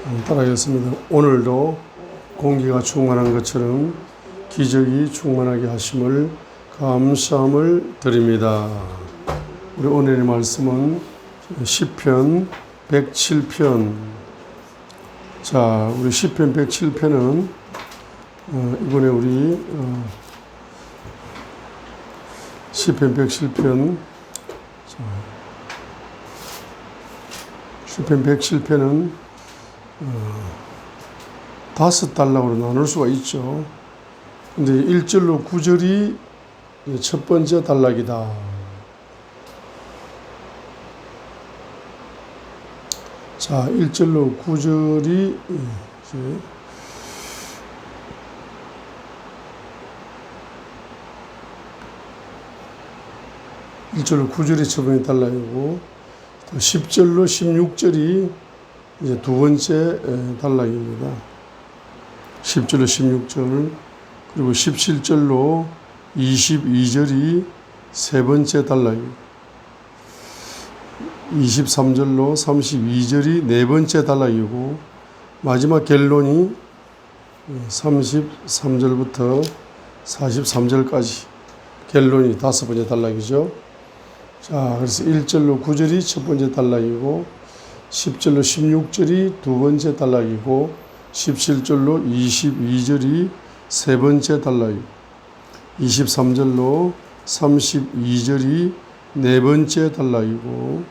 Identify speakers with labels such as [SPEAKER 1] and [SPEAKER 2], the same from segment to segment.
[SPEAKER 1] 따라하겠습니다. 오늘도 공기가 충만한 것처럼 기적이 충만하게 하심을 감사함을 드립니다. 우리 오늘의 말씀은 시편 107편. 자, 우리 시편 107편은 이번에 우리 시편 107편 시편 107편은 5단락으로 나눌 수가 있죠. 근데 1절로 9절이 첫 번째 단락이다. 자, 1절로 9절이 이제 1절로 9절이 첫 번째 단락이고, 또 10절로 16절이 이제 두 번째 단락입니다. 10절로 16절, 그리고 17절로 22절이 세 번째 단락이고, 23절로 32절이 네 번째 단락이고, 마지막 결론이 33절부터 43절까지 결론이 다섯 번째 단락이죠. 자, 그래서 1절로 9절이 첫 번째 단락이고, 10절로 16절이 두 번째 단락이고, 17절로 22절이 세 번째 단락이고, 23절로 32절이 네 번째 단락이고,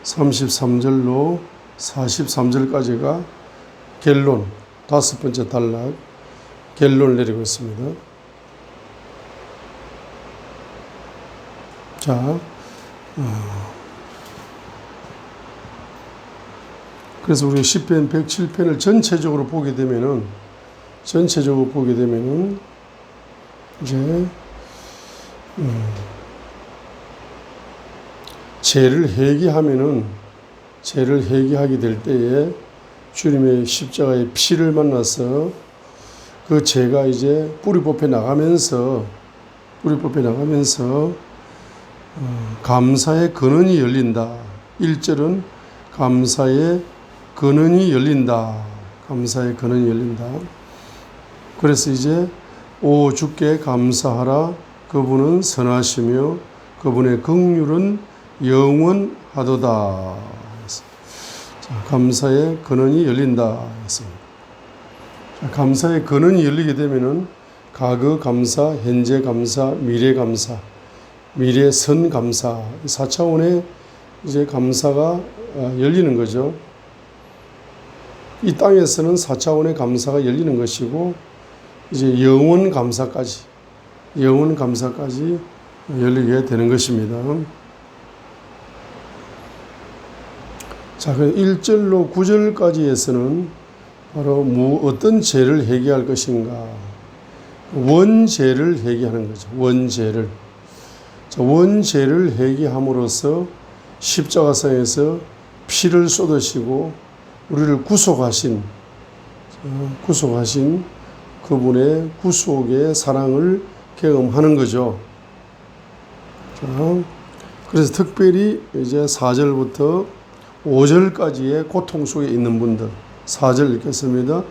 [SPEAKER 1] 33절로 43절까지가 결론, 다섯 번째 단락, 결론을 내리고 있습니다. 자, 그래서 우리 시편 107편을 전체적으로 보게 되면은 이제 죄를 회개하게 될 때에 주님의 십자가의 피를 만나서 그 죄가 이제 뿌리 뽑혀 나가면서 감사의 근원이 열린다. 1절은 감사의 근원이 열린다. 감사의 근원이 열린다. 그래서 이제 오 주께 감사하라. 그분은 선하시며 그분의 긍휼은 영원하도다. 자, 감사의 근원이 열린다 했습니다. 자, 감사의 근원이 열리게 되면은 과거 감사, 현재 감사, 미래 감사, 미래 선 감사, 4차원의 이제 감사가 열리는 거죠. 이 땅에서는 4차원의 감사가 열리는 것이고, 이제 영원 감사까지 열리게 되는 것입니다. 자, 그 1절로 9절까지에서는 바로 어떤 죄를 회개할 것인가? 원죄를 회개하는 거죠. 원죄를. 자, 원죄를 회개함으로써 십자가상에서 피를 쏟으시고 우리를 구속하신 그분의 구속의 사랑을 경험하는 거죠. 자, 그래서 특별히 이제 4절부터 5절까지의 고통 속에 있는 분들, 4절 읽겠습니다.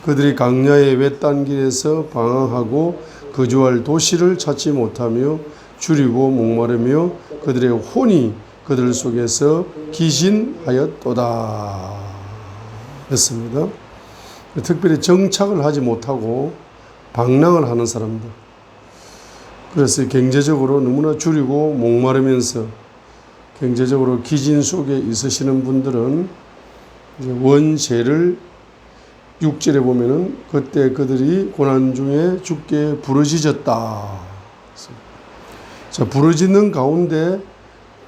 [SPEAKER 1] 그들이 강야의 외딴 길에서 방황하고 거주할 도시를 찾지 못하며 줄이고 목마르며 그들의 혼이 그들 속에서 기진하였도다 했습니다. 특별히 정착을 하지 못하고 방랑을 하는 사람들, 그래서 경제적으로 너무나 줄이고 목마르면서 경제적으로 기진 속에 있으시는 분들은 이제 원죄를 6절에 보면은 그때 그들이 고난 중에 주께 부르짖었다. 자, 부르짖는 가운데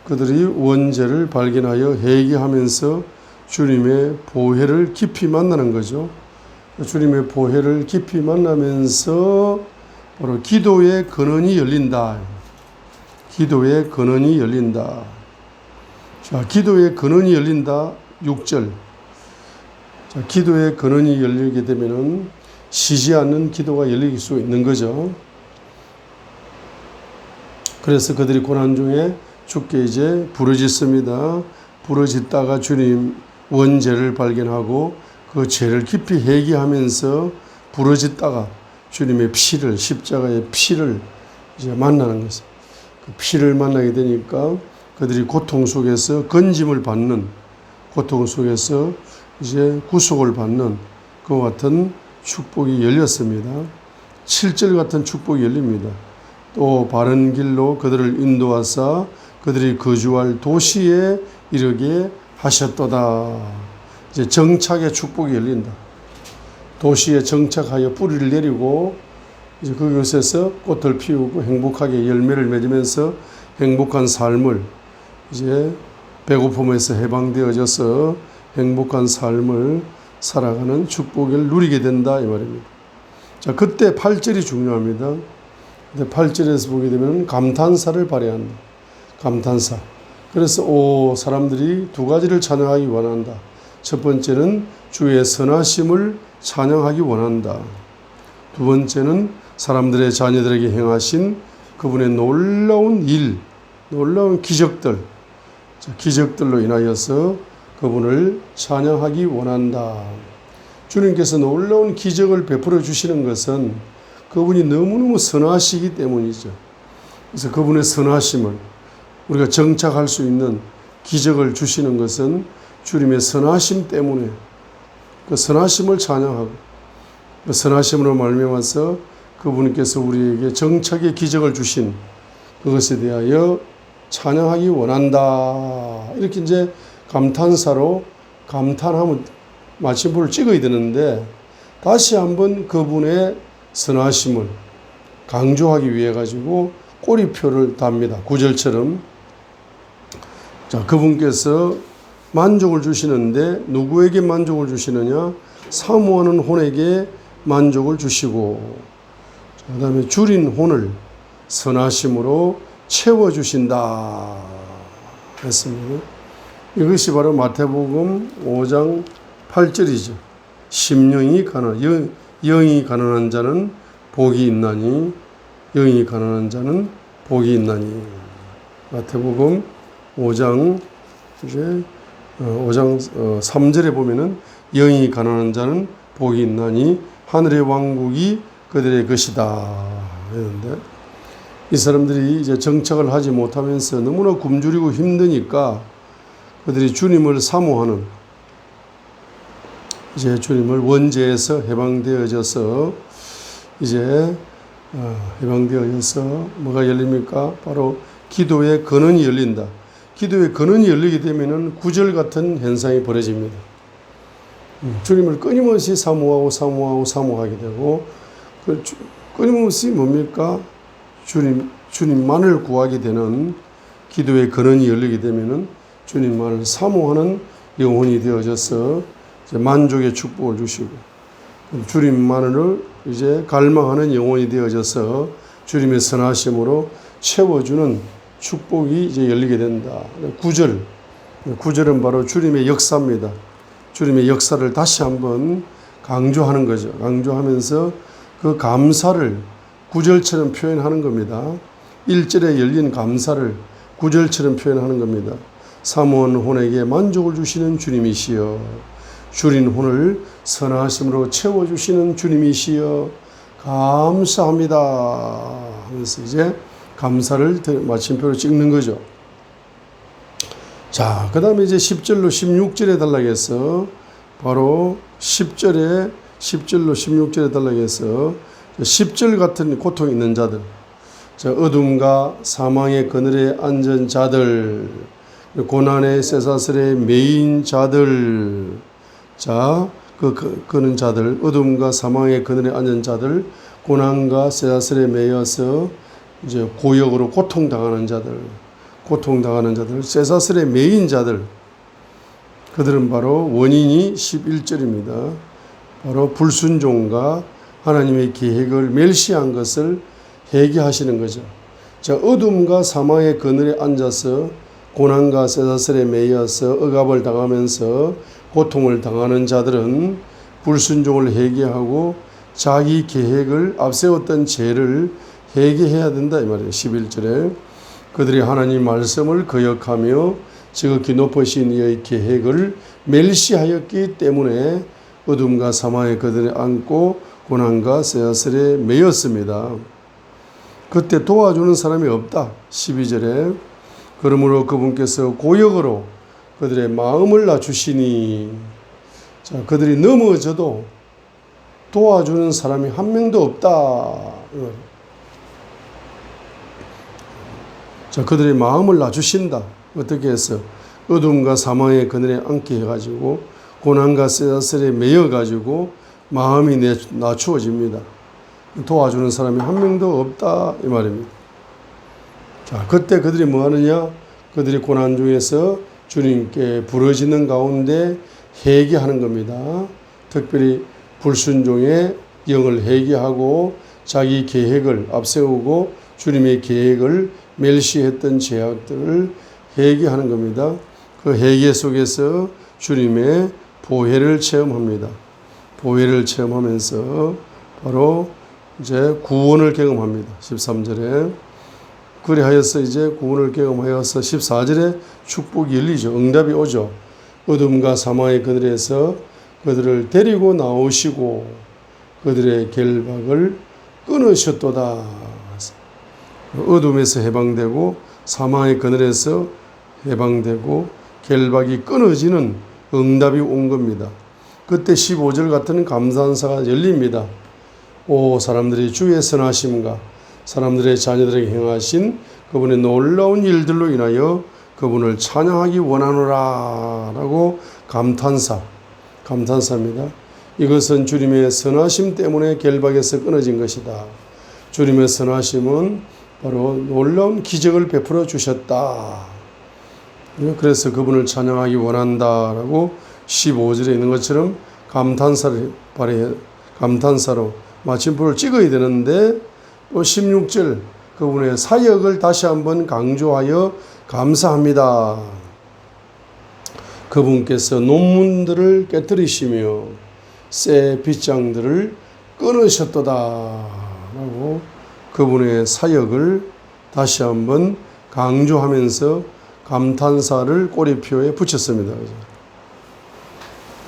[SPEAKER 1] 그들이 원죄를 발견하여 회개하면서 주님의 보혜를 깊이 만나는 거죠. 주님의 보혜를 깊이 만나면서 바로 기도의 근원이 열린다. 기도의 근원이 열린다. 자, 기도의 근원이 열린다. 6절. 자, 기도의 근원이 열리게 되면은 쉬지 않는 기도가 열릴 수 있는 거죠. 그래서 그들이 고난 중에 주께 이제 부르짖습니다. 부르짖다가 주님 원죄를 발견하고 그 죄를 깊이 회개하면서 부러졌다가 주님의 피를, 십자가의 피를 이제 만나는 것입니다. 그 피를 만나게 되니까 그들이 고통 속에서 건짐을 받는, 고통 속에서 이제 구속을 받는 그와 같은 축복이 열렸습니다. 7절 같은 축복이 열립니다. 또 바른 길로 그들을 인도하사 그들이 거주할 도시에 이르게 하셨도다. 이제 정착의 축복이 열린다. 도시에 정착하여 뿌리를 내리고 이제 그곳에서 꽃을 피우고 행복하게 열매를 맺으면서 행복한 삶을 이제 배고픔에서 해방되어져서 행복한 삶을 살아가는 축복을 누리게 된다 이 말입니다. 자, 그때 8절이 중요합니다. 근데 8절에서 보게 되면 감탄사를 발휘한다. 감탄사. 그래서 사람들이 두 가지를 찬양하기 원한다. 첫 번째는 주의 선하심을 찬양하기 원한다. 두 번째는 사람들의 자녀들에게 행하신 그분의 놀라운 일, 놀라운 기적들, 기적들로 인하여서 그분을 찬양하기 원한다. 주님께서 놀라운 기적을 베풀어 주시는 것은 그분이 너무너무 선하시기 때문이죠. 그래서 그분의 선하심을 우리가 정착할 수 있는 기적을 주시는 것은 주님의 선하심 때문에 그 선하심을 찬양하고 그 선하심으로 말미암아서 그분께서 우리에게 정착의 기적을 주신 그것에 대하여 찬양하기 원한다. 이렇게 이제 감탄사로 감탄하면 마침표를 찍어야 되는데 다시 한번 그분의 선하심을 강조하기 위해 가지고 꼬리표를 답니다. 9절처럼. 자, 그분께서 만족을 주시는데 누구에게 만족을 주시느냐? 사모하는 혼에게 만족을 주시고 그 다음에 줄인 혼을 선하심으로 채워주신다 했습니다. 이것이 바로 마태복음 5장 8절이죠. 심령이 가난한, 영이 가난한 자는 복이 있나니, 영이 가난한 자는 복이 있나니. 마태복음 5장 3절에 보면은 영이 가난한 자는 복이 있나니 하늘의 왕국이 그들의 것이다 했는데 이 사람들이 이제 정착을 하지 못하면서 너무나 굶주리고 힘드니까 그들이 주님을 사모하는 이제 주님을 원죄에서 해방되어져서 이제 해방되어져서 뭐가 열립니까? 바로 기도의 근원이 열린다. 기도의 근원이 열리게 되면은 구절 같은 현상이 벌어집니다. 주님을 끊임없이 사모하게 되고 끊임없이 뭡니까? 주님만을 구하게 되는 기도의 근원이 열리게 되면은 주님만을 사모하는 영혼이 되어져서 이제 만족의 축복을 주시고 주님만을 이제 갈망하는 영혼이 되어져서 주님의 선하심으로 채워주는 축복이 이제 열리게 된다. 9절은 바로 주님의 역사입니다. 주님의 역사를 다시 한번 강조하는 거죠. 강조하면서 그 감사를 9절처럼 표현하는 겁니다. 1절에 열린 감사를 9절처럼 표현하는 겁니다. 사모한 혼에게 만족을 주시는 주님이시여, 줄인 혼을 선하심으로 채워주시는 주님이시여 감사합니다 하면서 이제 감사를 마침표로 찍는 거죠. 자, 그 다음에 이제 10절로 16절에 달라해서 바로 10절로 16절에 달라해서 10절 같은 고통 있는 자들, 자, 어둠과 사망의 그늘에 앉은 자들, 고난의 쇠사슬에 매인 자들, 자, 그는 자들, 어둠과 사망의 그늘에 앉은 자들, 고난과 쇠사슬에 매여서 이제 고역으로 고통당하는 자들, 쇠사슬에 매인 자들, 그들은 바로 원인이 11절입니다. 바로 불순종과 하나님의 계획을 멸시한 것을 회개하시는 거죠. 자, 어둠과 사망의 그늘에 앉아서 고난과 쇠사슬에 매여서 억압을 당하면서 고통을 당하는 자들은 불순종을 회개하고 자기 계획을 앞세웠던 죄를 회개해야 된다 이 말이에요. 11절에 그들이 하나님 말씀을 거역하며 지극히 높으신 이의 계획을 멸시하였기 때문에 어둠과 사망의 그들을 안고 고난과 쇠사슬에 매였습니다. 그때 도와주는 사람이 없다. 12절에 그러므로 그분께서 고역으로 그들의 마음을 낮추시니, 자, 그들이 넘어져도 도와주는 사람이 한 명도 없다. 자, 그들의 마음을 낮추신다. 어떻게 해서? 어둠과 사망의 그늘에 앉게 해가지고 고난과 쇠사슬에 매여가지고 마음이 낮추어집니다. 도와주는 사람이 한 명도 없다 이 말입니다. 자, 그때 그들이 뭐 하느냐? 그들이 고난 중에서 주님께 부르짖는 가운데 회개하는 겁니다. 특별히 불순종의 영을 회개하고 자기 계획을 앞세우고 주님의 계획을 멸시했던 죄악들을 회개하는 겁니다. 그 회개 속에서 주님의 보혜를 체험합니다. 보혜를 체험하면서 바로 이제 구원을 경험합니다. 13절에 그리하여서 이제 구원을 경험하여서 14절에 축복이 열리죠. 응답이 오죠. 어둠과 사망의 그늘에서 그들을 데리고 나오시고 그들의 결박을 끊으셨도다. 어둠에서 해방되고 사망의 그늘에서 해방되고 결박이 끊어지는 응답이 온 겁니다. 그때 15절 같은 감사한사가 열립니다. 오 사람들이 주의 선하심과 사람들의 자녀들에게 행하신 그분의 놀라운 일들로 인하여 그분을 찬양하기 원하노라 라고 감탄사입니다. 이것은 주님의 선하심 때문에 결박에서 끊어진 것이다. 주님의 선하심은 바로 놀라운 기적을 베풀어 주셨다. 그래서 그분을 찬양하기 원한다라고 15절에 있는 것처럼 감탄사로 마침표를 찍어야 되는데 또 16절 그분의 사역을 다시 한번 강조하여 감사합니다. 그분께서 논문들을 깨뜨리시며 새 빗장들을 끊으셨도다 라고 그분의 사역을 다시 한번 강조하면서 감탄사를 꼬리표에 붙였습니다.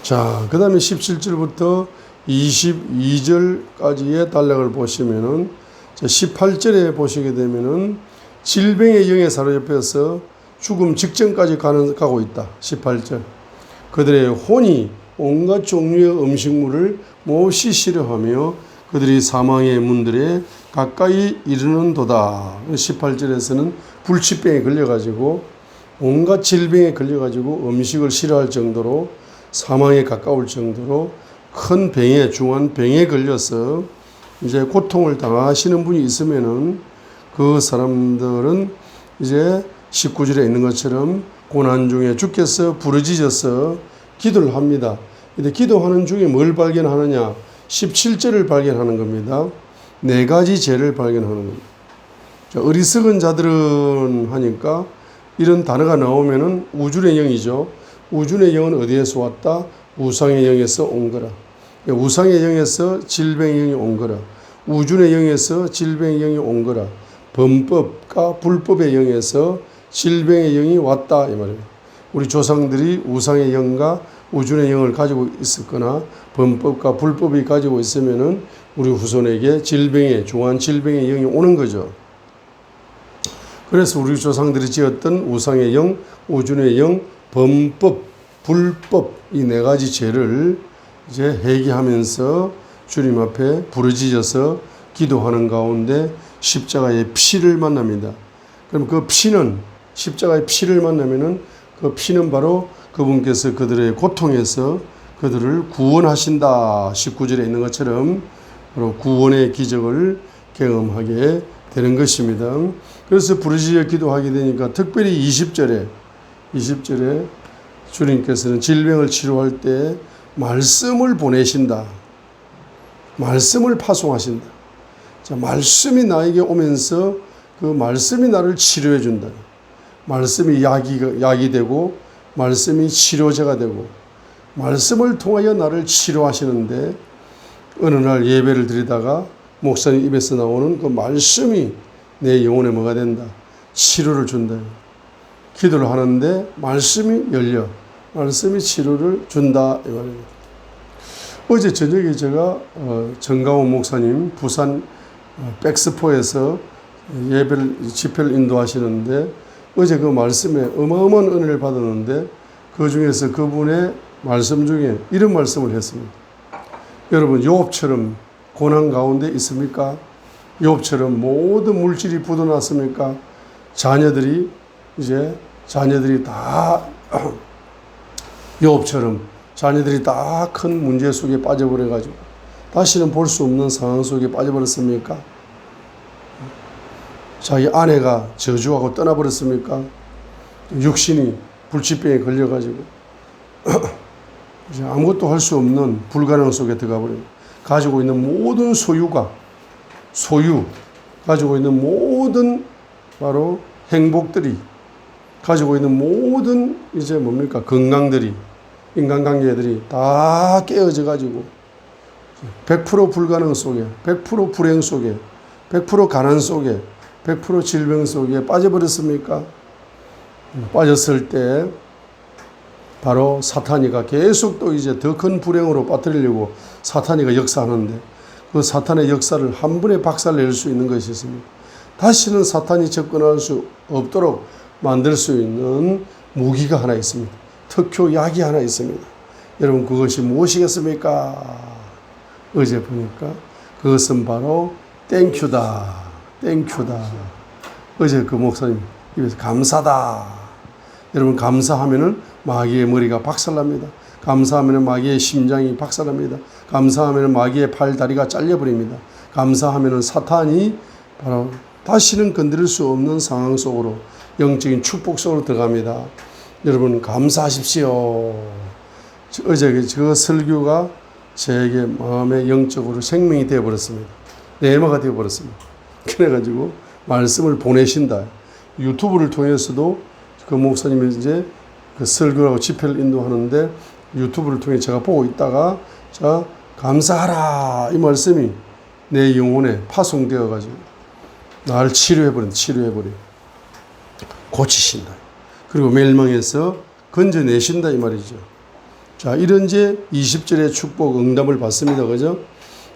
[SPEAKER 1] 자, 그 다음에 17절부터 22절까지의 단락을 보시면은 18절에 보시게 되면은 질병의 영에 사로잡혀서 죽음 직전까지 가고 있다. 18절. 그들의 혼이 온갖 종류의 음식물을 몹시 싫어하며 그들이 사망의 문들에 가까이 이르는도다. 18절에서는 불치병에 걸려가지고 온갖 질병에 걸려가지고 음식을 싫어할 정도로 사망에 가까울 정도로 큰 병에 중한 병에 걸려서 이제 고통을 당하시는 분이 있으면은 그 사람들은 이제 19절에 있는 것처럼 고난 중에 주께서 부르짖어서 기도를 합니다. 근데 기도하는 중에 뭘 발견하느냐? 17절을 발견하는 겁니다. 4가지 죄를 발견하는 겁니다. 자, 어리석은 자들은 하니까 이런 단어가 나오면은 우준의 영이죠. 우준의 영은 어디에서 왔다? 우상의 영에서 온 거라. 우상의 영에서 질병의 영이 온 거라. 우준의 영에서 질병의 영이 온 거라. 범법과 불법의 영에서 질병의 영이 왔다 이 말이에요. 우리 조상들이 우상의 영과 우준의 영을 가지고 있었거나 범법과 불법이 가지고 있으면은 우리 후손에게 중한 질병의 영이 오는 거죠. 그래서 우리 조상들이 지었던 우상의 영, 우준의 영, 범법, 불법 이 4가지 죄를 이제 회개하면서 주님 앞에 부르짖어서 기도하는 가운데 십자가의 피를 만납니다. 그럼 그 피는 십자가의 피를 만나면은 그 피는 바로 그분께서 그들의 고통에서 그들을 구원하신다. 19절에 있는 것처럼 바로 구원의 기적을 경험하게 되는 것입니다. 그래서 부르짖어 기도하게 되니까 특별히 20절에 주님께서는 질병을 치료할 때 말씀을 보내신다. 말씀을 파송하신다. 자, 말씀이 나에게 오면서 그 말씀이 나를 치료해 준다. 말씀이 약이 되고 말씀이 치료제가 되고 말씀을 통하여 나를 치료하시는데 어느 날 예배를 드리다가 목사님 입에서 나오는 그 말씀이 내 영혼에 뭐가 된다? 치료를 준다. 기도를 하는데 말씀이 열려. 말씀이 치료를 준다. 이 말입니다. 어제 저녁에 제가 정가원 목사님 부산 백스포에서 예배를 집회를 인도하시는데 어제 그 말씀에 어마어마한 은혜를 받았는데 그 중에서 그분의 말씀 중에 이런 말씀을 했습니다. 여러분 욥처럼 고난 가운데 있습니까? 욥처럼 모든 물질이 굳어났습니까? 자녀들이 다 욥처럼 자녀들이 다 큰 문제 속에 빠져버려가지고 다시는 볼 수 없는 상황 속에 빠져버렸습니까? 자기 아내가 저주하고 떠나버렸습니까? 육신이 불치병에 걸려가지고 이제 아무것도 할 수 없는 불가능 속에 들어가 버립니다. 가지고 있는 모든 가지고 있는 모든 바로 행복들이, 가지고 있는 모든 건강들이, 인간관계들이 다 깨어져 가지고 100% 불가능 속에, 100% 불행 속에, 100% 가난 속에, 100% 질병 속에 빠져버렸습니까? 빠졌을 때 바로 사탄이가 계속 또 이제 더 큰 불행으로 빠뜨리려고 사탄이가 역사하는데 그 사탄의 역사를 한 번에 박살낼 수 있는 것이 있습니다. 다시는 사탄이 접근할 수 없도록 만들 수 있는 무기가 하나 있습니다. 특효약이 하나 있습니다. 여러분 그것이 무엇이겠습니까? 어제 보니까 그것은 바로 땡큐다. 어제 그 목사님 입에서 감사다. 여러분 감사하면은 마귀의 머리가 박살납니다. 감사하면은 마귀의 심장이 박살납니다. 감사하면은 마귀의 팔 다리가 잘려버립니다. 감사하면은 사탄이 바로 다시는 건드릴 수 없는 상황 속으로 영적인 축복 속으로 들어갑니다. 여러분 감사하십시오. 어제 그 설교가 제게 마음의 영적으로 생명이 되어버렸습니다. 레마가 되어버렸습니다. 그래가지고 말씀을 보내신다. 유튜브를 통해서도 그 목사님이 이제 그 설교하고 집회를 인도하는데 유튜브를 통해 제가 보고 있다가 자 감사하라 이 말씀이 내 영혼에 파송되어가지고 나를 치료해버린 고치신다. 그리고 멸망에서 건져내신다 이 말이죠. 자 이런 이제 20절의 축복 응답을 받습니다. 그죠?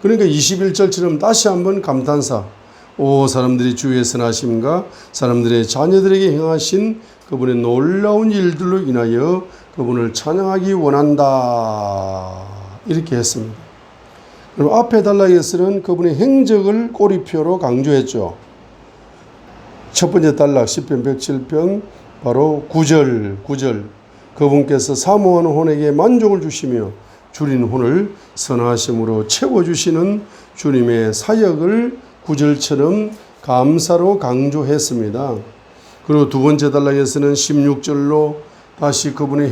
[SPEAKER 1] 그러니까 21절처럼 다시 한번 감탄사 오 사람들이 주의 선하심과 사람들의 자녀들에게 행하신 그분의 놀라운 일들로 인하여 그분을 찬양하기 원한다. 이렇게 했습니다. 그럼 앞에 단락에서는 그분의 행적을 꼬리표로 강조했죠. 첫 번째 단락 10편 107편 바로 9절 그분께서 사모하는 혼에게 만족을 주시며 줄인 혼을 선하심으로 채워주시는 주님의 사역을 9절처럼 감사로 강조했습니다. 그리고 두 번째 단락에서는 16절로 다시 그분의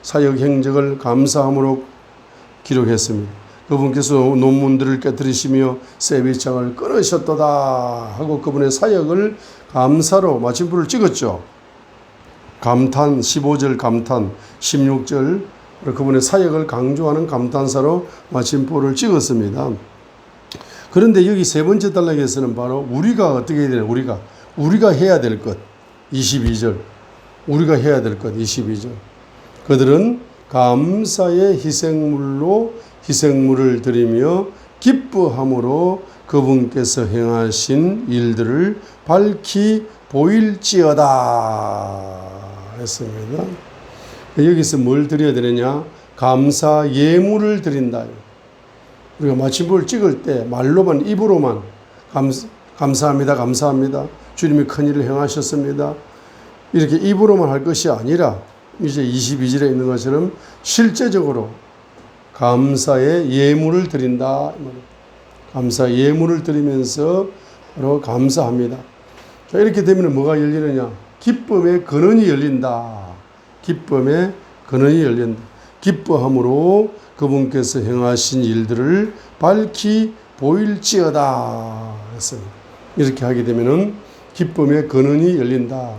[SPEAKER 1] 사역 행적을 감사함으로 기록했습니다. 그분께서 논문들을 깨뜨리시며 세비창을 끊으셨도다 하고 그분의 사역을 감사로 마침표를 찍었죠. 감탄 15절 감탄 16절 그분의 사역을 강조하는 감탄사로 마침표를 찍었습니다. 그런데 여기 세 번째 단락에서는 바로 우리가 어떻게 해야 되나 우리가 해야 될 것 22절 우리가 해야 될 것 22절 그들은 감사의 희생물을 드리며 기뻐함으로 그분께서 행하신 일들을 밝히 보일지어다 했습니다. 여기서 뭘 드려야 되느냐? 감사 예물을 드린다. 우리가 마침표를 찍을 때 말로만 입으로만 감사합니다. 주님이 큰일을 행하셨습니다. 이렇게 입으로만 할 것이 아니라 이제 22절에 있는 것처럼 실제적으로 감사의 예물을 드린다. 감사 예물을 드리면서 바로 감사합니다. 자, 이렇게 되면 뭐가 열리느냐? 기쁨의 근원이 열린다. 기뻐함으로 그분께서 행하신 일들을 밝히 보일지어다 했습니다. 이렇게 하게 되면은 기쁨의 근원이 열린다.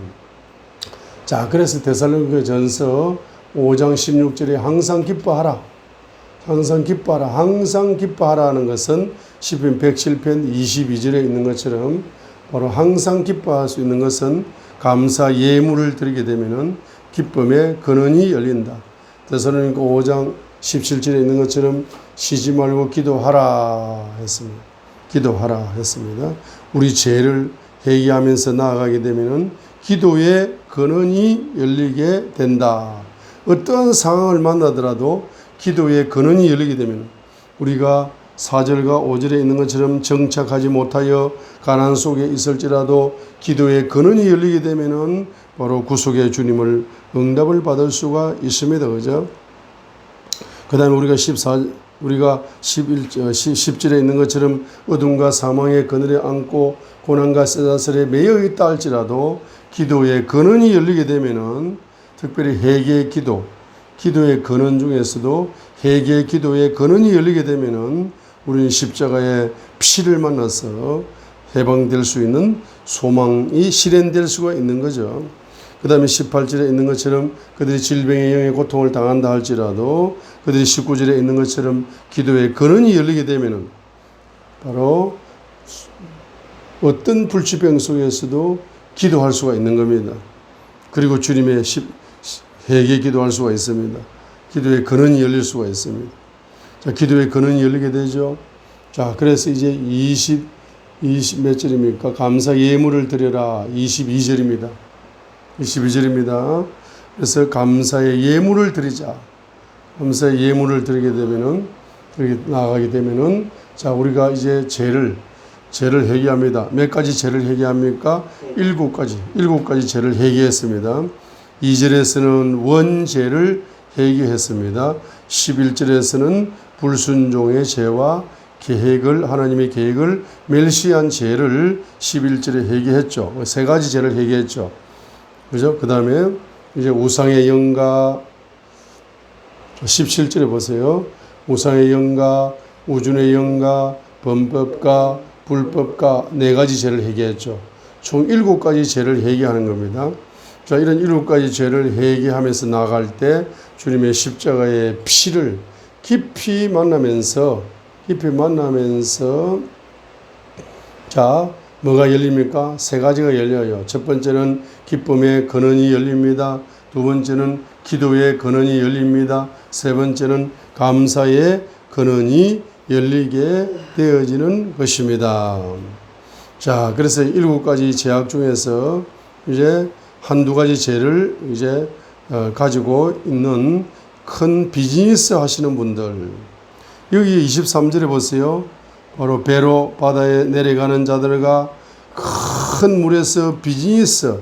[SPEAKER 1] 자, 그래서 데살로니가전서 5장 16절에 항상 기뻐하라 하는 것은 시편 107편 22절에 있는 것처럼 바로 항상 기뻐할 수 있는 것은 감사 예물을 드리게 되면은 기쁨의 근원이 열린다. 데살로니가 5장 17절에 있는 것처럼 쉬지 말고 기도하라 했습니다. 기도하라 했습니다. 우리 죄를 회개하면서 나아가게 되면은 기도의 근원이 열리게 된다. 어떠한 상황을 만나더라도 기도의 근원이 열리게 되면 우리가 4절과 5절에 있는 것처럼 정착하지 못하여 가난 속에 있을지라도 기도의 근원이 열리게 되면은 바로 구속의 주님을 응답을 받을 수가 있습니다. 그죠? 그 다음에 우리가 10절에 있는 것처럼 어둠과 사망의 그늘에 앉고 고난과 쇠사슬에 매여 있다 할지라도 기도의 근원이 열리게 되면은 특별히 회개의 기도, 기도의 근원 중에서도 회개의 기도의 근원이 열리게 되면은 우리는 십자가의 피를 만나서 해방될 수 있는 소망이 실현될 수가 있는 거죠. 그 다음에 18절에 있는 것처럼 그들이 질병의 영의 고통을 당한다 할지라도 그들이 19절에 있는 것처럼 기도의 근원이 열리게 되면은 바로 어떤 불치병 속에서도 기도할 수가 있는 겁니다. 그리고 주님의 회개 기도할 수가 있습니다. 기도의 근원이 열릴 수가 있습니다. 자, 기도의 근원이 열리게 되죠. 자, 그래서 이제 20 몇 절입니까? 감사 예물을 드려라. 22절입니다. 22절입니다. 그래서 감사의 예물을 드리자. 감사의 예물을 드리게 되면은, 그렇게 나아가게 되면은, 자, 우리가 이제 죄를 회개합니다. 몇 가지 죄를 회개합니까? 7가지 죄를 회개했습니다. 2절에서는 원죄를 회개했습니다. 11절에서는 불순종의 죄와 하나님의 계획을 멸시한 죄를 11절에 회개했죠. 3가지 죄를 회개했죠. 그죠? 그 다음에 이제 우상의 영가, 17절에 보세요. 우상의 영가, 우준의 영가, 범법가, 불법가 4가지 죄를 회개했죠. 총 7가지 죄를 회개하는 겁니다. 자, 이런 7가지 죄를 회개하면서 나아갈 때 주님의 십자가의 피를 깊이 만나면서 자, 뭐가 열립니까? 3가지가 열려요. 첫 번째는 기쁨의 근원이 열립니다. 두 번째는 기도의 근원이 열립니다. 세 번째는 감사의 근원이 열리게 되어지는 것입니다. 자, 그래서 7가지 죄악 중에서 이제 한두 가지 죄를 이제 가지고 있는 큰 비즈니스 하시는 분들, 여기 23절에 보세요. 바로 배로 바다에 내려가는 자들과 큰 물에서 비즈니스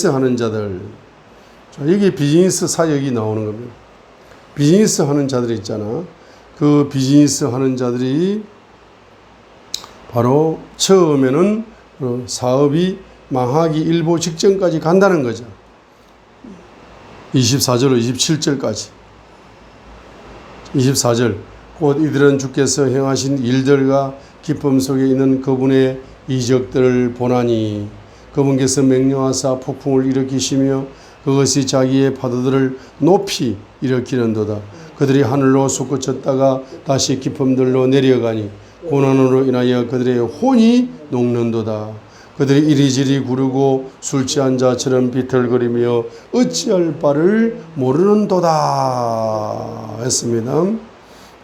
[SPEAKER 1] 하는 자들. 자, 여기 비즈니스 사역이 나오는 겁니다. 비즈니스 하는 자들이 있잖아. 그 비즈니스 하는 자들이 바로 처음에는 사업이 망하기 일보 직전까지 간다는 거죠. 24절로 27절까지. 24절. 곧 이들은 주께서 행하신 일들과 기쁨 속에 있는 그분의 이적들을 보나니 그분께서 명령하사 폭풍을 일으키시며 그것이 자기의 파도들을 높이 일으키는도다. 그들이 하늘로 솟구쳤다가 다시 기쁨들로 내려가니 고난으로 인하여 그들의 혼이 녹는도다. 그들이 이리저리 구르고 술 취한 자처럼 비틀거리며 어찌할 바를 모르는도다 했습니다.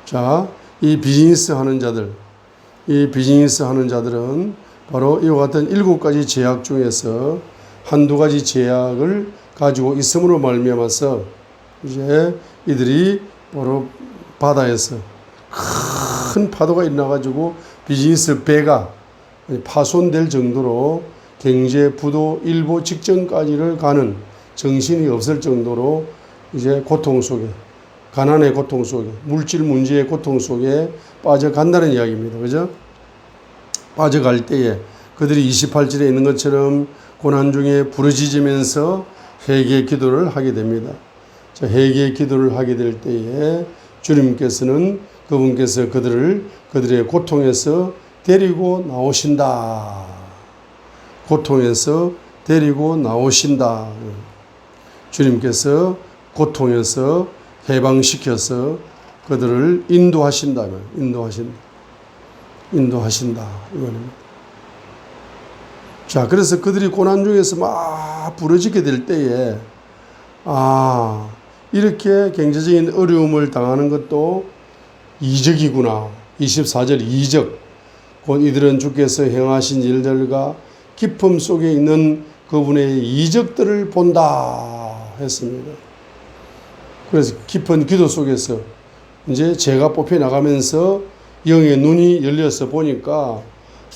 [SPEAKER 1] 자, 이 비즈니스 하는 자들은 바로 이와 같은 7가지 죄악 중에서 한두 가지 죄악을 가지고 있음으로 말미암아서 이제 이들이 바로 바다에서 큰 파도가 일어나가지고 비즈니스 배가 파손될 정도로 경제 부도 일보 직전까지를 가는, 정신이 없을 정도로 이제 고통 속에, 가난의 고통 속에, 물질 문제의 고통 속에 빠져간다는 이야기입니다. 그죠? 빠져갈 때에 그들이 28절에 있는 것처럼 고난 중에 부르짖으면서 회개의 기도를 하게 됩니다. 자, 회개의 기도를 하게 될 때에 주님께서는 그분께서 그들의 고통에서 데리고 나오신다. 고통에서 데리고 나오신다. 주님께서 고통에서 해방시켜서 그들을 인도하신다면, 인도하신다. 이거는. 자, 그래서 그들이 고난 중에서 막 부러지게 될 때에, 이렇게 경제적인 어려움을 당하는 것도 이적이구나. 24절 이적. 곧 이들은 주께서 행하신 일들과 기쁨 속에 있는 그분의 이적들을 본다 했습니다. 그래서 깊은 기도 속에서 이제 제가 뽑혀 나가면서 영의 눈이 열려서 보니까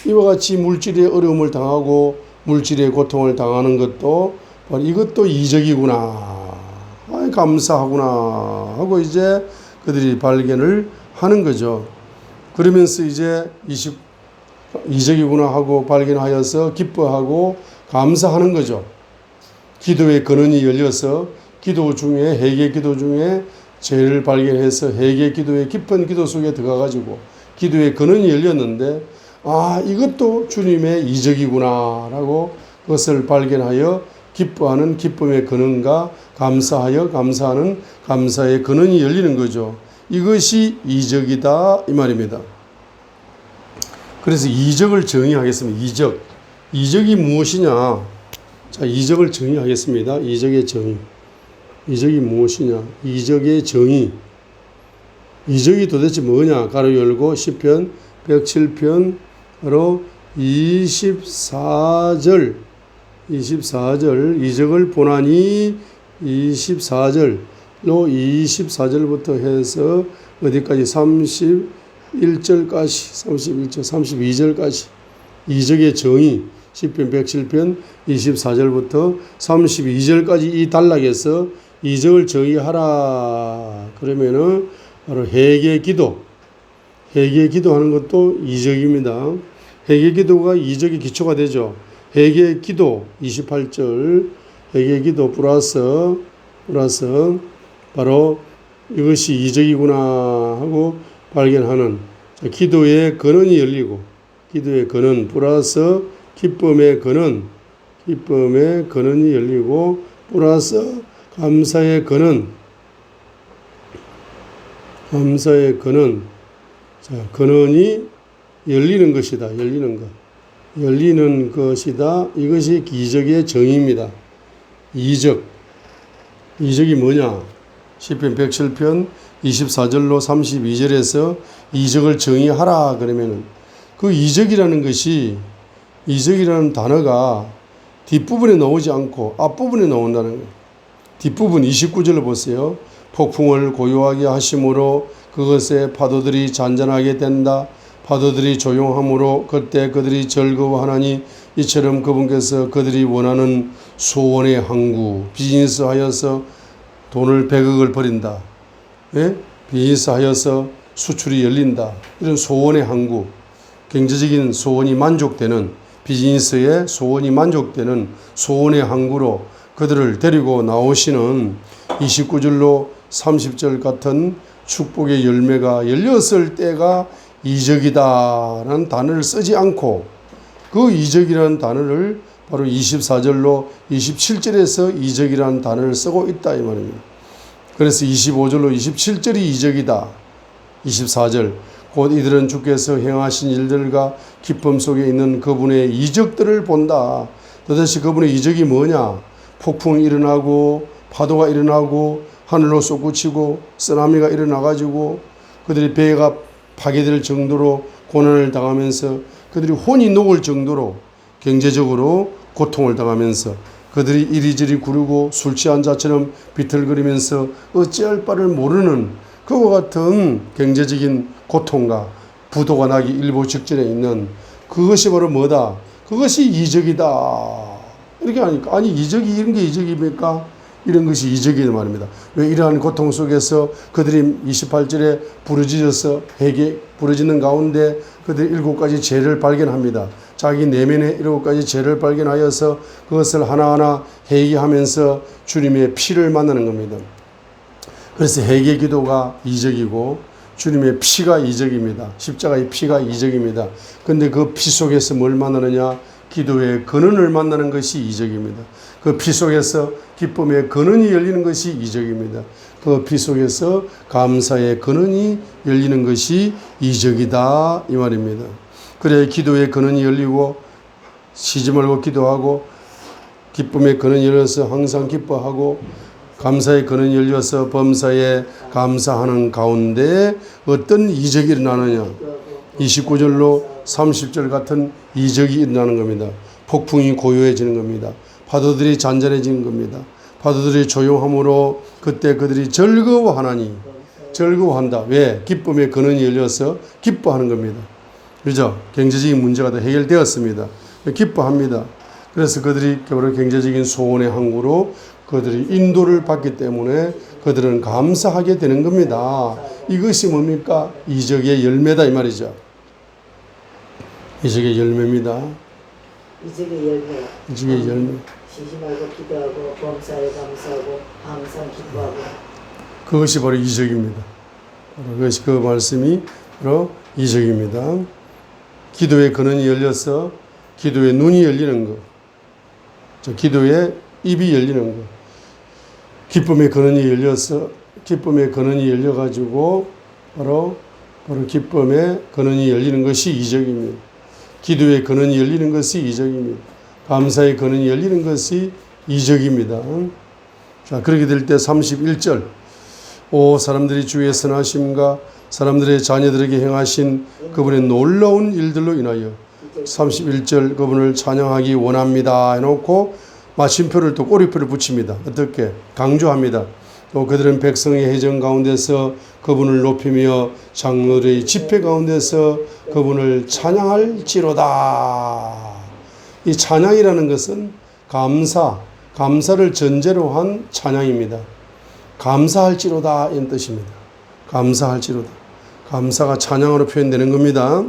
[SPEAKER 1] 이와 같이 물질의 어려움을 당하고 물질의 고통을 당하는 것도 바로 이것도 이적이구나. 아이, 감사하구나 하고 이제 그들이 발견을 하는 거죠. 그러면서 이제 이적이구나 하고 발견하여서 기뻐하고 감사하는 거죠. 기도의 근원이 열려서 기도 중에 회개 기도 중에 죄를 발견해서 회개 기도의 깊은 기도 속에 들어가가지고 기도의 근원이 열렸는데 아 이것도 주님의 이적이구나 라고 그것을 발견하여 기뻐하는 기쁨의 근원과 감사하여 감사하는 감사의 근원이 열리는 거죠. 이것이 이적이다 이 말입니다. 그래서 이적을 정의하겠습니다. 이적이 무엇이냐? 자, 이적을 정의하겠습니다. 이적의 정의. 이적이 무엇이냐? 이적의 정의. 이적이 도대체 뭐냐? 가로 열고 시편 107편 바로 24절 이적을 보나니 24절로 24절부터 해서 어디까지 32절까지 이적의 정의 시편 107편 24절부터 32절까지 이 단락에서 이적을 정의하라 그러면은 바로 회개 기도하는 것도 이적입니다. 회개 기도가 이적의 기초가 되죠. 회개 기도 28절 회개 기도 플러스 바로 이것이 이적이구나 하고 발견하는 기도의 근원이 열리고 기도의 근원 플러스 기쁨의 근원이 열리고 플러스 감사의 근원 자, 근원이 열리는 것이다. 열리는 것이다. 이것이 이적의 정의입니다. 이적이 뭐냐? 시편 107편 24절로 32절에서 이적을 정의하라 그러면은 그 이적이라는 단어가 뒷부분에 나오지 않고 앞부분에 나온다는 거예요. 뒷부분 29절로 보세요. 폭풍을 고요하게 하심으로 그것에 파도들이 잔잔하게 된다. 파도들이 조용함으로 그때 그들이 즐거워하나니 이처럼 그분께서 그들이 원하는 소원의 항구 비즈니스 하여서 돈을 100억을 버린다. 예? 비즈니스 하여서 수출이 열린다. 이런 소원의 항구 경제적인 소원이 만족되는 비즈니스의 소원이 만족되는 소원의 항구로 그들을 데리고 나오시는 29절로 30절 같은 축복의 열매가 열렸을 때가 이적이다라는 단어를 쓰지 않고 그 이적이라는 단어를 바로 24절로 27절에서 이적이라는 단어를 쓰고 있다 이 말입니다. 그래서 25절로 27절이 이적이다. 24절 곧 이들은 주께서 행하신 일들과 기쁨 속에 있는 그분의 이적들을 본다. 도대체 그분의 이적이 뭐냐? 폭풍이 일어나고 파도가 일어나고 하늘로 솟구치고 쓰나미가 일어나가지고 그들이 배가 파괴될 정도로 고난을 당하면서 그들이 혼이 녹을 정도로 경제적으로 고통을 당하면서 그들이 이리저리 구르고 술 취한 자처럼 비틀거리면서 어찌할 바를 모르는 그와 같은 경제적인 고통과 부도가 나기 일보 직전에 있는 그것이 바로 뭐다? 그것이 이적이다. 이렇게 하니까 아니 이적이 이런 게 이적입니까? 이런 것이 이적이란 말입니다. 왜 이러한 고통 속에서 그들이 28절에 부르짖어서 부르짖는 가운데 그들이 7가지 죄를 발견합니다. 자기 내면에 7가지 죄를 발견하여서 그것을 하나하나 회개하면서 주님의 피를 만나는 겁니다. 그래서 회개 기도가 이적이고 주님의 피가 이적입니다. 십자가의 피가 이적입니다. 그런데 그 피 속에서 뭘 만나느냐? 기도의 근원을 만나는 것이 이적입니다. 그 피 속에서 기쁨의 근원이 열리는 것이 이적입니다. 그 피 속에서 감사의 근원이 열리는 것이 이적이다 이 말입니다. 그래야 기도의 근원이 열리고 쉬지 말고 기도하고 기쁨의 근원이 열려서 항상 기뻐하고 감사의 근원이 열려서 범사에 감사하는 가운데 어떤 이적이 일어나느냐. 29절로 30절 같은 이적이 일어나는 겁니다. 폭풍이 고요해지는 겁니다. 파도들이 잔잔해지는 겁니다. 파도들이 조용함으로 그때 그들이 즐거워하나니. 즐거워한다. 왜? 기쁨의 근원이 열려서 기뻐하는 겁니다. 그죠? 경제적인 문제가 다 해결되었습니다. 기뻐합니다. 그래서 그들이 바로 경제적인 소원의 항구로 그들이 인도를 받기 때문에 그들은 감사하게 되는 겁니다. 이것이 뭡니까? 이적의 열매다 이 말이죠. 이적의 열매입니다.
[SPEAKER 2] 이적의 열매.
[SPEAKER 1] 이적의 열매.
[SPEAKER 2] 쉬지 말고 기도하고 범사에 감사하고 항상 기뻐하고.
[SPEAKER 1] 그것이 바로 이적입니다. 그것이 그 말씀이 바로 이적입니다. 기도의 근원이 열려서 기도의 눈이 열리는 것. 기도의 입이 열리는 것. 기쁨의 근원이 열려서 기쁨의 근원이 열려가지고 바로 기쁨의 근원이 열리는 것이 이적입니다. 기도의 근원이 열리는 것이 이적입니다. 감사의 근원이 열리는 것이 이적입니다. 자, 그렇게 될 때 31절. 오 사람들이 주의 선하심과 사람들의 자녀들에게 행하신 그분의 놀라운 일들로 인하여 31절 그분을 찬양하기 원합니다 해놓고 마침표를 또 꼬리표를 붙입니다. 어떻게? 강조합니다. 또 그들은 백성의 회정 가운데서 그분을 높이며 장로들의 집회 가운데서 그분을 찬양할지로다. 이 찬양이라는 것은 감사를 전제로 한 찬양입니다. 감사할지로다 이런 뜻입니다. 감사할지로다. 감사가 찬양으로 표현되는 겁니다.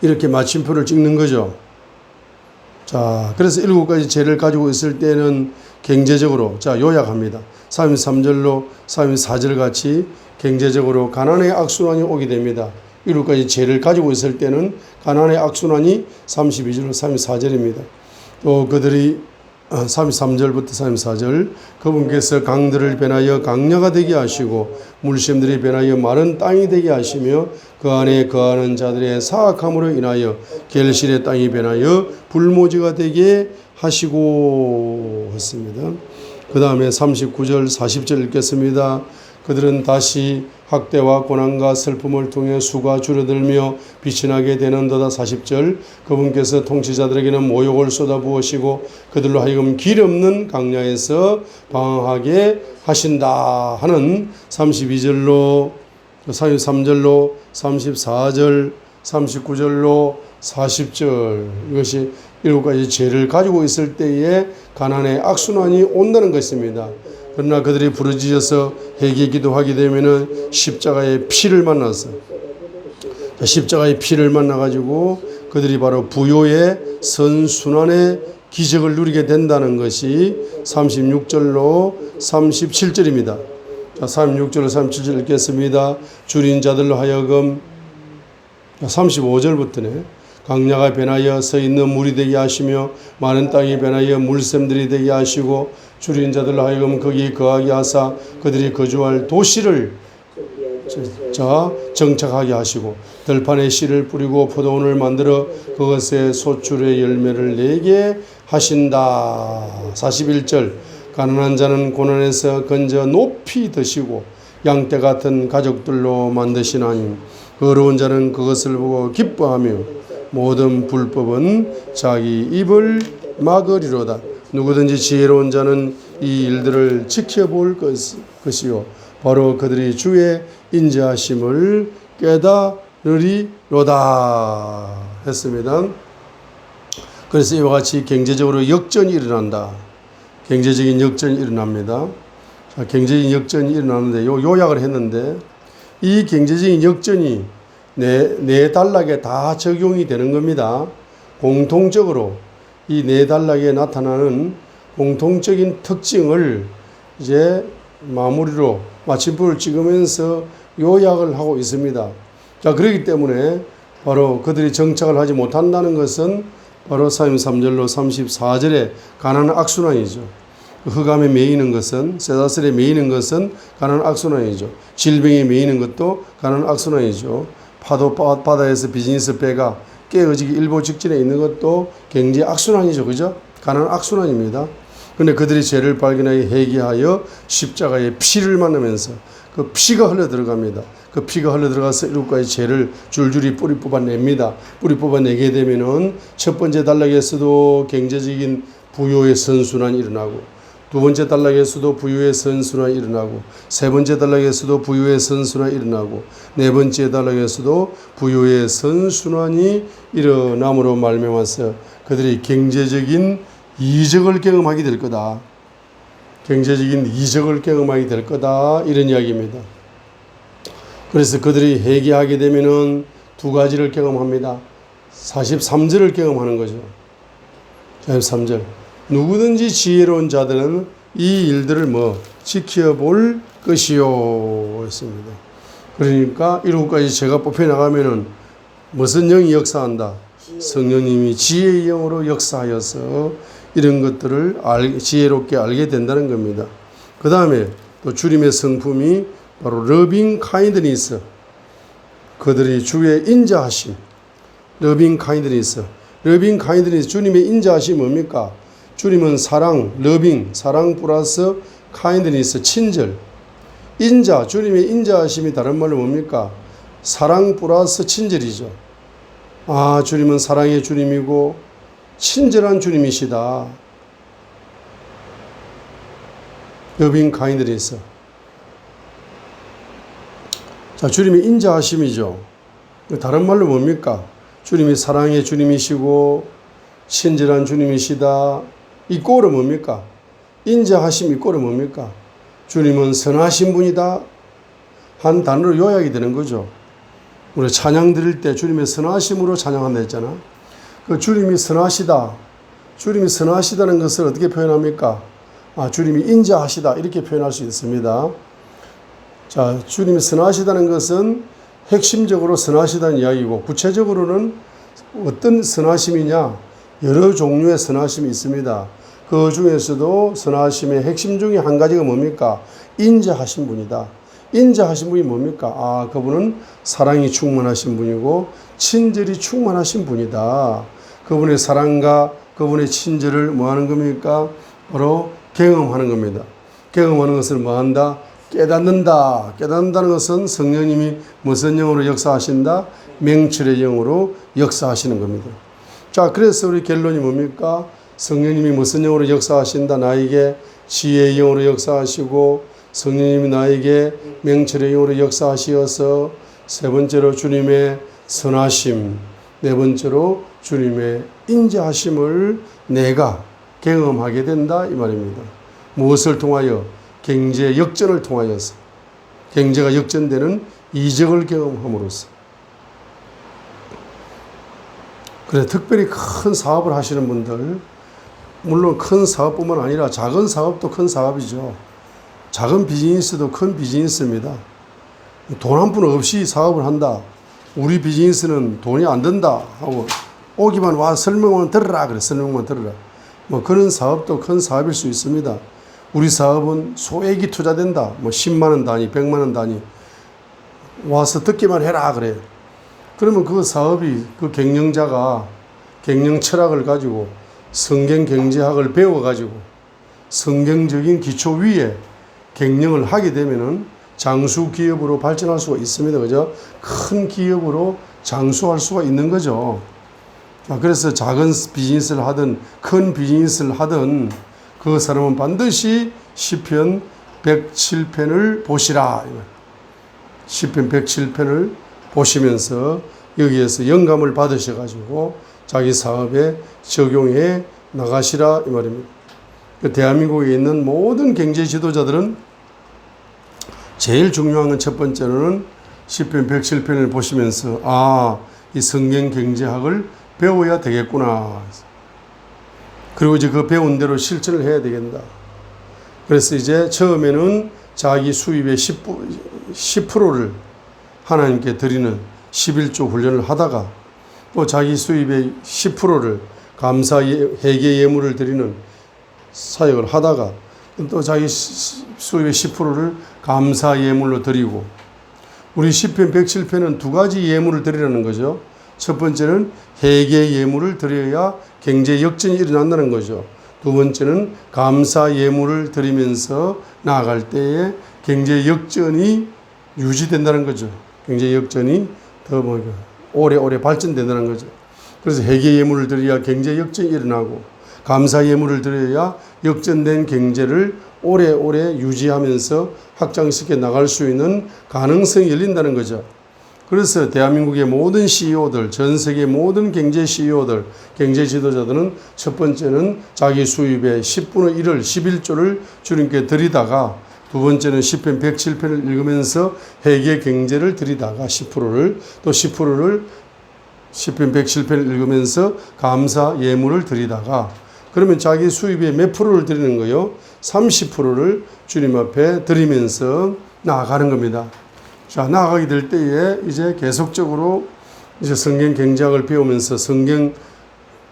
[SPEAKER 1] 이렇게 마침표를 찍는 거죠. 자, 그래서 7가지 죄를 가지고 있을 때는 경제적으로, 자, 요약합니다. 33절로 34절 같이 경제적으로 가난의 악순환이 오게 됩니다. 7가지 죄를 가지고 있을 때는 가난의 악순환이 32절로 34절입니다. 또 그들이 33절부터 34절 그분께서 강들을 변하여 강야가 되게 하시고 물샘들이 변하여 마른 땅이 되게 하시며 그 안에 거하는 자들의 사악함으로 인하여 결실의 땅이 변하여 불모지가 되게 하시고 했습니다. 그 다음에 39절 40절 읽겠습니다. 그들은 다시 학대와 고난과 슬픔을 통해 수가 줄어들며 빛이 나게 되는도다. 40절 그분께서 통치자들에게는 모욕을 쏟아부으시고 그들로 하여금 길 없는 강야에서 방황하게 하신다 하는 32절로 33절로 34절 39절로 40절 이것이 7가지 죄를 가지고 있을 때에 가난의 악순환이 온다는 것입니다. 그러나 그들이 부르짖어서 회개 기도하게 되면은 십자가의 피를 만나서 십자가의 피를 만나가지고 그들이 바로 부요의 선순환의 기적을 누리게 된다는 것이 36절로 37절입니다. 자, 36절로 37절 읽겠습니다. 줄인 자들로 하여금 35절부터네. 강야가 변하여 서 있는 물이 되게 하시며 많은 땅이 변하여 물샘들이 되게 하시고 줄인 자들로 하여금 거기 거하게 하사 그들이 거주할 도시를 정착하게 하시고 들판에 씨를 뿌리고 포도원을 만들어 그것에 소출의 열매를 내게 하신다. 41절 가난한 자는 고난에서 건져 높이 드시고 양떼 같은 가족들로 만드시나니 어려운 자는 그것을 보고 기뻐하며 모든 불법은 자기 입을 막으리로다. 누구든지 지혜로운 자는 이 일들을 지켜볼 것이요 바로 그들이 주의 인자하심을 깨달으리로다 했습니다. 그래서 이와 같이 경제적으로 역전이 일어난다. 경제적인 역전이 일어납니다. 자, 경제적인 역전이 일어나는데 요약을 했는데 이 경제적인 역전이 네 단락에 다 적용이 되는 겁니다. 공통적으로 이 네 단락에 나타나는 공통적인 특징을 이제 마무리로 마침표를 찍으면서 요약을 하고 있습니다. 자, 그렇기 때문에 바로 그들이 정착을 하지 못한다는 것은 바로 33절로 34절에 가난한 악순환이죠. 흑암에 매이는 것은, 쇠사슬에 매이는 것은 가난한 악순환이죠. 질병에 매이는 것도 가난한 악순환이죠. 파도 바다에서 비즈니스 배가 깨어지기 일보 직전에 있는 것도 경제 악순환이죠. 그죠? 가난한 악순환입니다. 근데 그들이 죄를 발견하여 회개하여 십자가에 피를 만나면서 그 피가 흘러 들어갑니다. 그 피가 흘러 들어가서 이룩과의 죄를 줄줄이 뿌리 뽑아냅니다. 뿌리 뽑아내게 되면은 첫 번째 단락에서도 경제적인 부요의 선순환이 일어나고, 두 번째 단락에서도 부유의 선순환이 일어나고, 세 번째 단락에서도 부유의 선순환이 일어나고, 네 번째 단락에서도 부유의 선순환이 일어남으로 말미암아서 그들이 경제적인 이적을 경험하게 될 거다. 경제적인 이적을 경험하게 될 거다. 이런 이야기입니다. 그래서 그들이 회개하게 되면은 두 가지를 경험합니다. 43절을 경험하는 거죠. 43절. 누구든지 지혜로운 자들은 이 일들을 지켜볼 것이요 했습니다. 그러니까 이로까지 제가 뽑혀 나가면은 무슨 영이 역사한다? 성령님이 지혜의 영으로 역사하여서 이런 것들을 지혜롭게 알게 된다는 겁니다. 그 다음에 또 주님의 성품이 바로 러빙 카인드니스, 그들이 주의 인자하심, 러빙 카인드니스. 러빙 카인드니스, 주님의 인자하심이 뭡니까? 주님은 사랑, 러빙, 사랑 플러스 카인드니스, 친절. 인자, 주님의 인자하심이 다른 말로 뭡니까? 사랑 플러스 친절이죠. 아, 주님은 사랑의 주님이고 친절한 주님이시다. 러빙 카인드니스. 자, 주님이 인자하심이죠. 다른 말로 뭡니까? 주님이 사랑의 주님이시고 친절한 주님이시다. 이 꼴은 뭡니까? 인자하심 이 꼴은 뭡니까? 주님은 선하신 분이다. 한 단어로 요약이 되는 거죠. 우리 찬양 드릴 때 주님의 선하심으로 찬양한다 했잖아. 그 주님이 선하시다. 주님이 선하시다는 것을 어떻게 표현합니까? 아, 주님이 인자하시다. 이렇게 표현할 수 있습니다. 자, 주님이 선하시다는 것은 핵심적으로 선하시다는 이야기고, 구체적으로는 어떤 선하심이냐? 여러 종류의 선하심이 있습니다. 그 중에서도 선하심의 핵심 중에 한 가지가 뭡니까? 인자하신 분이다. 인자하신 분이 뭡니까? 아, 그분은 사랑이 충만하신 분이고 친절이 충만하신 분이다. 그분의 사랑과 그분의 친절을 뭐 하는 겁니까? 바로 경험하는 겁니다. 경험하는 것을 뭐 한다? 깨닫는다. 깨닫는다는 것은 성령님이 무슨 영으로 역사하신다? 명철의 영으로 역사하시는 겁니다. 자, 그래서 우리 결론이 뭡니까? 성령님이 무슨 영으로 역사하신다? 나에게 지혜의 영으로 역사하시고, 성령님이 나에게 명철의 영으로 역사하시어서, 세 번째로 주님의 선하심, 네 번째로 주님의 인자하심을 내가 경험하게 된다 이 말입니다. 무엇을 통하여? 경제 역전을 통하여서, 경제가 역전되는 이적을 경험함으로써. 그래, 특별히 큰 사업을 하시는 분들, 물론 큰 사업뿐만 아니라 작은 사업도 큰 사업이죠. 작은 비즈니스도 큰 비즈니스입니다. 돈 한 푼 없이 사업을 한다. 우리 비즈니스는 돈이 안 든다 하고 오기만 와 설명만 들으라 그래. 설명만 들으라. 뭐 그런 사업도 큰 사업일 수 있습니다. 우리 사업은 소액이 투자된다. 뭐 10만 원 단위, 100만 원 단위. 와서 듣기만 해라 그래. 그러면 그 사업이 그 경영자가 경영 철학을 가지고 성경 경제학을 배워가지고 성경적인 기초 위에 경영을 하게 되면은 장수 기업으로 발전할 수가 있습니다. 그죠? 큰 기업으로 장수할 수가 있는 거죠. 그래서 작은 비즈니스를 하든 큰 비즈니스를 하든 그 사람은 반드시 시편 107편을 보시라. 시편 107편을 보시면서 여기에서 영감을 받으셔가지고 자기 사업에 적용해 나가시라 이 말입니다. 대한민국에 있는 모든 경제 지도자들은 제일 중요한 건 첫 번째로는 시편 107편을 보시면서 아, 이 성경 경제학을 배워야 되겠구나. 그리고 이제 그 배운 대로 실천을 해야 되겠다. 그래서 이제 처음에는 자기 수입의 10%를 하나님께 드리는 11조 훈련을 하다가 또 자기 수입의 10%를 감사 회개 예물을 드리는 사역을 하다가 또 자기 수입의 10%를 감사 예물로 드리고, 우리 시편 107편은 두 가지 예물을 드리라는 거죠. 첫 번째는 회개 예물을 드려야 경제 역전이 일어난다는 거죠. 두 번째는 감사 예물을 드리면서 나아갈 때에 경제 역전이 유지된다는 거죠. 경제 역전이 더 오래오래 발전된다는 거죠. 그래서 회개 예물을 드려야 경제 역전이 일어나고 감사 예물을 드려야 역전된 경제를 오래오래 유지하면서 확장시켜 나갈 수 있는 가능성이 열린다는 거죠. 그래서 대한민국의 모든 CEO들, 전 세계 모든 경제 CEO들, 경제 지도자들은 첫 번째는 자기 수입의 10분의 1을 11조를 주님께 드리다가 두 번째는 시편 107편을 읽으면서 회개 경제를 드리다가 10%를 또 10%를 시편 107편을 읽으면서 감사 예물을 드리다가 그러면 자기 수입의 몇 프로를 드리는 거요? 30%를 주님 앞에 드리면서 나아가는 겁니다. 자, 나아가게 될 때에 이제 계속적으로 이제 성경 경제학을 배우면서 성경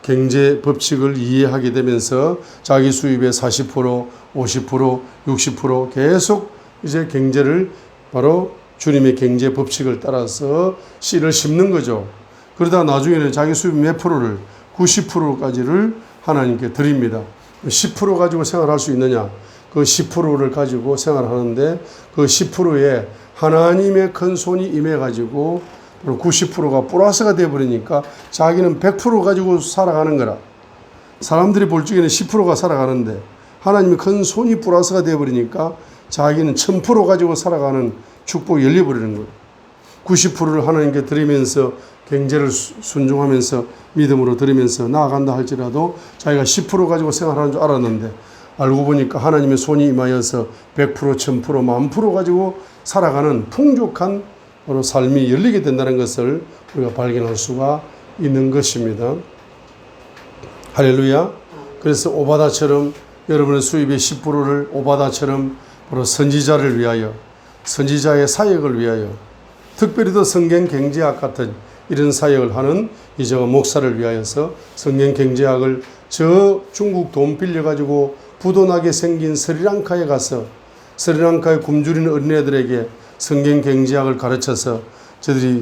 [SPEAKER 1] 경제 법칙을 이해하게 되면서 자기 수입의 40%, 50%, 60% 계속 이제 경제를 바로 주님의 경제 법칙을 따라서 씨를 심는 거죠. 그러다 나중에는 자기 수입 몇 프로를 90%까지를 하나님께 드립니다. 10% 가지고 생활할 수 있느냐? 그 10%를 가지고 생활하는데 그 10%에 하나님의 큰 손이 임해가지고 90%가 플러스가 되어버리니까 자기는 100% 가지고 살아가는 거라. 사람들이 볼 적에는 10%가 살아가는데 하나님의 큰 손이 플러스가 되어버리니까 자기는 1000% 가지고 살아가는 축복이 열려버리는 거예요. 90%를 하나님께 드리면서 경제를 순종하면서 믿음으로 드리면서 나아간다 할지라도 자기가 10% 가지고 생활하는 줄 알았는데 알고 보니까 하나님의 손이 임하여서 100%, 1000%, 10,000% 가지고 살아가는 풍족한 삶이 열리게 된다는 것을 우리가 발견할 수가 있는 것입니다. 할렐루야. 그래서 오바다처럼 여러분의 수입의 10%를 오바다처럼 바로 선지자를 위하여 선지자의 사역을 위하여 특별히 더 성경 경제학 같은 이런 사역을 하는 이저 목사를 위하여서 성경 경제학을 저 중국 돈 빌려가지고 부도나게 생긴 스리랑카에 가서 스리랑카에 굶주리는 어린애들에게 성경 경제학을 가르쳐서 저들이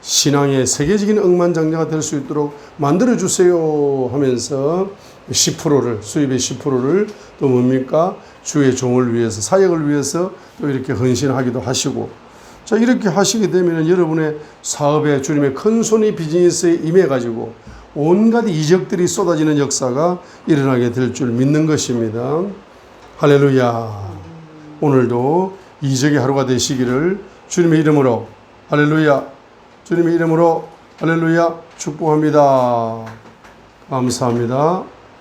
[SPEAKER 1] 신앙의 세계적인 억만장자가 될 수 있도록 만들어주세요 하면서 10%를 수입의 10%를 또 뭡니까? 주의 종을 위해서 사역을 위해서 또 이렇게 헌신하기도 하시고 자 이렇게 하시게 되면 여러분의 사업에 주님의 큰 손이 비즈니스에 임해가지고 온갖 이적들이 쏟아지는 역사가 일어나게 될 줄 믿는 것입니다. 할렐루야. 오늘도 이적의 하루가 되시기를 주님의 이름으로 할렐루야. 주님의 이름으로 할렐루야 축복합니다. 감사합니다.